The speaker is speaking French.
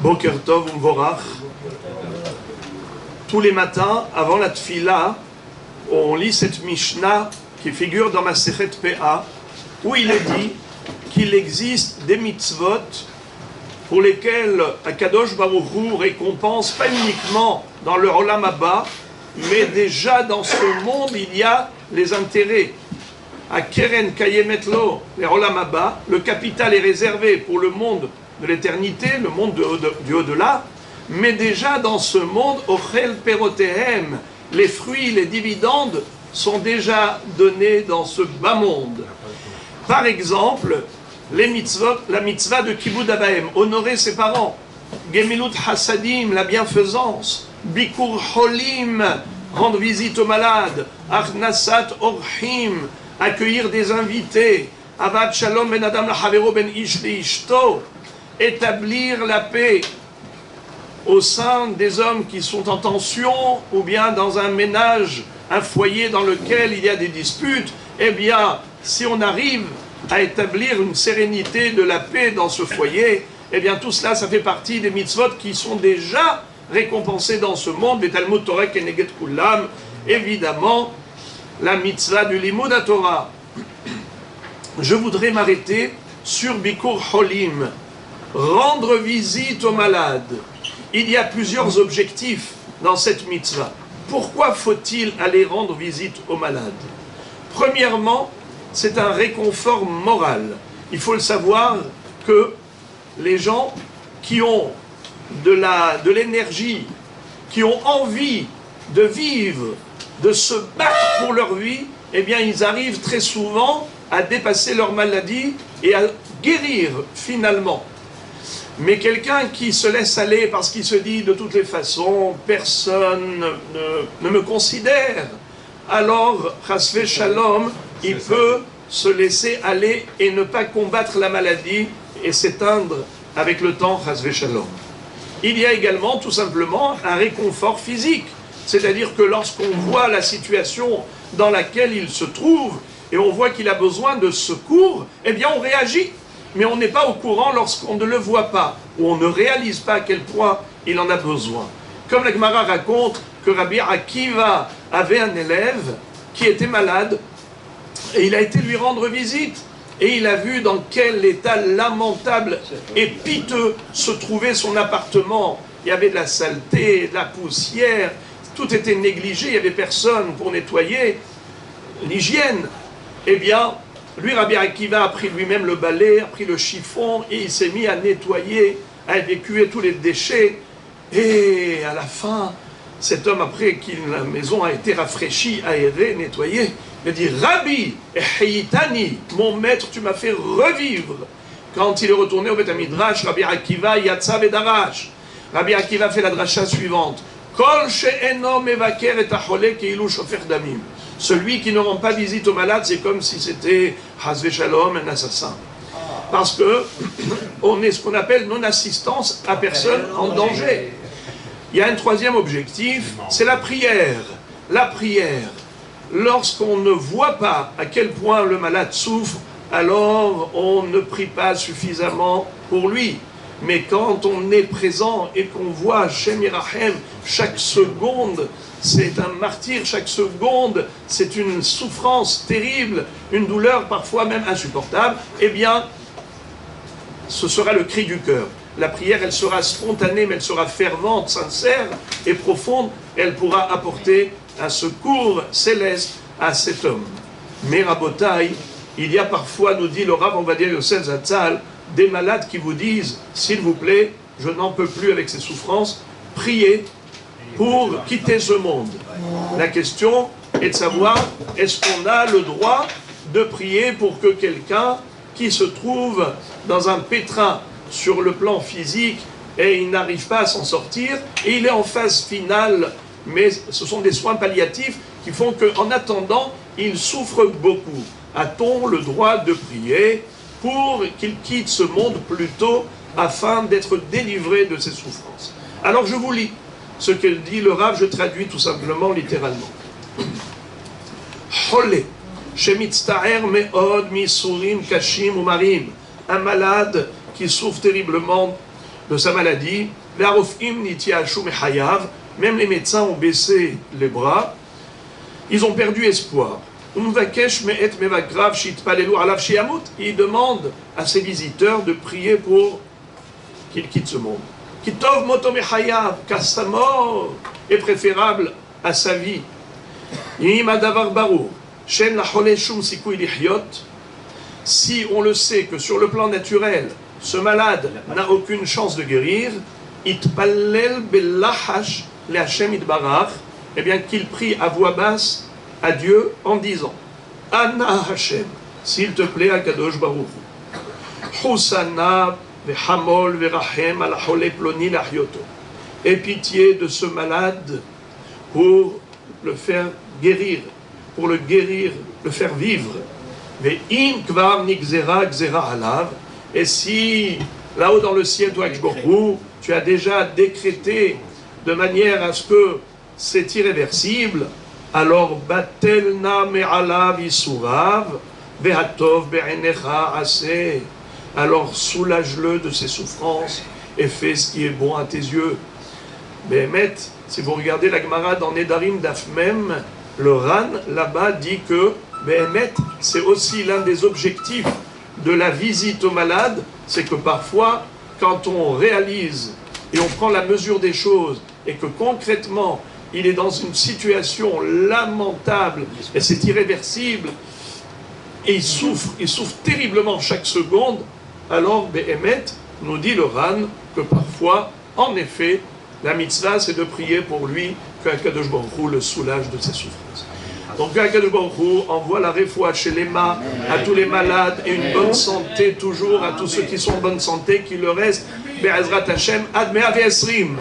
Boker Tov Umvorach. Tous les matins, avant la Tfila, on lit cette Mishnah qui figure dans ma Sechet PA, où il est dit qu'il existe des mitzvot pour lesquels Akadosh Baruch Hu récompense pas uniquement dans le Olam Haba, mais déjà dans ce monde il y a les intérêts. À Keren Kayemet Lo, les Olam Haba, le capital est réservé pour le monde de l'éternité, le monde du au-delà, mais déjà dans ce monde, Ochel Perotehem, les fruits, les dividendes sont déjà donnés dans ce bas monde. Par exemple, les mitzvot, la mitzvah de Kibud Abahem, honorer ses parents, Gemilut Hasadim, la bienfaisance, Bikur Holim, rendre visite aux malades, Achnasat Orhim, accueillir des invités, Avad Shalom ben Adam lahavero ben Ish li Ishto, établir la paix au sein des hommes qui sont en tension ou bien dans un ménage, un foyer dans lequel il y a des disputes. Eh bien, si on arrive à établir une sérénité de la paix dans ce foyer, eh bien tout cela, ça fait partie des mitzvot qui sont déjà récompensés dans ce monde. Les Talmud Torah Keneged Kulam, évidemment, la mitzvah du Limud HaTorah. Je voudrais m'arrêter sur Bikur Holim, rendre visite aux malades. Il y a plusieurs objectifs dans cette mitzvah. Pourquoi faut-il aller rendre visite aux malades? Premièrement, c'est un réconfort moral. Il faut le savoir que les gens qui ont de l'énergie, qui ont envie de vivre, de se battre pour leur vie, eh bien ils arrivent très souvent à dépasser leur maladie et à guérir finalement. Mais quelqu'un qui se laisse aller parce qu'il se dit de toutes les façons, personne ne me considère, alors, chasvé shalom, il peut se laisser aller et ne pas combattre la maladie et s'éteindre avec le temps, chasvé shalom. Il y a également tout simplement un réconfort physique, c'est-à-dire que lorsqu'on voit la situation dans laquelle il se trouve et on voit qu'il a besoin de secours, eh bien on réagit. Mais on n'est pas au courant lorsqu'on ne le voit pas, ou on ne réalise pas à quel point il en a besoin. Comme la Gemara raconte que Rabbi Akiva avait un élève qui était malade, et il a été lui rendre visite, et il a vu dans quel état lamentable et piteux se trouvait son appartement. Il y avait de la saleté, de la poussière, tout était négligé, il n'y avait personne pour nettoyer l'hygiène. Eh bien, lui, Rabbi Akiva a pris lui-même le balai, a pris le chiffon et il s'est mis à nettoyer, à évacuer tous les déchets. Et à la fin, cet homme, après que la maison a été rafraîchie, aérée, nettoyée, il a dit « Rabbi, ehayitani, mon maître, tu m'as fait revivre ». Quand il est retourné au Beth Midrash, Rabbi Akiva yatsa vedarash. Rabbi Akiva fait la dracha suivante. Kol she'eno mevaker et achole keilu shofer damim. Celui qui ne rend pas visite aux malades, c'est comme si c'était Hasvé Shalom, un assassin. Parce que on est ce qu'on appelle non-assistance à personne en danger. Il y a un troisième objectif, c'est la prière. La prière. Lorsqu'on ne voit pas à quel point le malade souffre, alors on ne prie pas suffisamment pour lui. Mais quand on est présent et qu'on voit Hashem Yirachem, chaque seconde, c'est un martyr, chaque seconde, c'est une souffrance terrible, une douleur parfois même insupportable, eh bien, ce sera le cri du cœur. La prière, elle sera spontanée, mais elle sera fervente, sincère et profonde, et elle pourra apporter un secours céleste à cet homme. Mais Rabotai, il y a parfois, nous dit le Rav, on va dire Yosef Zatzal, des malades qui vous disent, s'il vous plaît, je n'en peux plus avec ces souffrances, priez pour quitter ce monde. La question est de savoir, est-ce qu'on a le droit de prier pour que quelqu'un qui se trouve dans un pétrin sur le plan physique et il n'arrive pas à s'en sortir, et il est en phase finale, mais ce sont des soins palliatifs qui font qu'en attendant, il souffre beaucoup. A-t-on le droit de prier pour qu'il quitte ce monde plus tôt afin d'être délivré de ses souffrances? Alors je vous lis ce qu'elle dit, le Rav, je traduis tout simplement littéralement. Cholé, shemitztaer me'od misurim kashim umarim, un malade qui souffre terriblement de sa maladie. Même les médecins ont baissé les bras. Ils ont perdu espoir. Ils demandent à ses visiteurs de prier pour qu'il quitte ce monde. Car sa mort est préférable à sa vie. Si on le sait que sur le plan naturel, ce malade n'a aucune chance de guérir, eh bien qu'il prie à voix basse à Dieu en disant Anna Hashem, s'il te plaît, Akadosh Baruch Hu, Husana vehamol verachem al hole ploni lahyoto. Aie pitié de ce malade pour le faire guérir, pour le guérir, le faire vivre. Ve'im kvar nigzera gzera alav. Et si là-haut dans le ciel, toi, tu as déjà décrété de manière à ce que c'est irréversible, alors batelna me'alav isurav ve'hatov be'enecha aseh. Alors soulage-le de ses souffrances et fais ce qui est bon à tes yeux. Béhémet, si vous regardez la Gemara dans Nedarim Dafmem, le Ran là-bas dit que Béhémet, c'est aussi l'un des objectifs de la visite au malade, c'est que parfois, quand on réalise et on prend la mesure des choses et que concrètement, il est dans une situation lamentable et c'est irréversible, et il souffre terriblement chaque seconde, alors Béhémet nous dit le Ran que parfois, en effet, la mitzvah c'est de prier pour lui que Akadosh Baruch Hu le soulage de ses souffrances. Donc Akadosh Baruch Hu envoie la réfoua chez les mains à tous les malades et une bonne santé toujours à tous ceux qui sont en bonne santé, qu'il leur reste Be'ezrat Hashem Ad Mea Ve'esrim.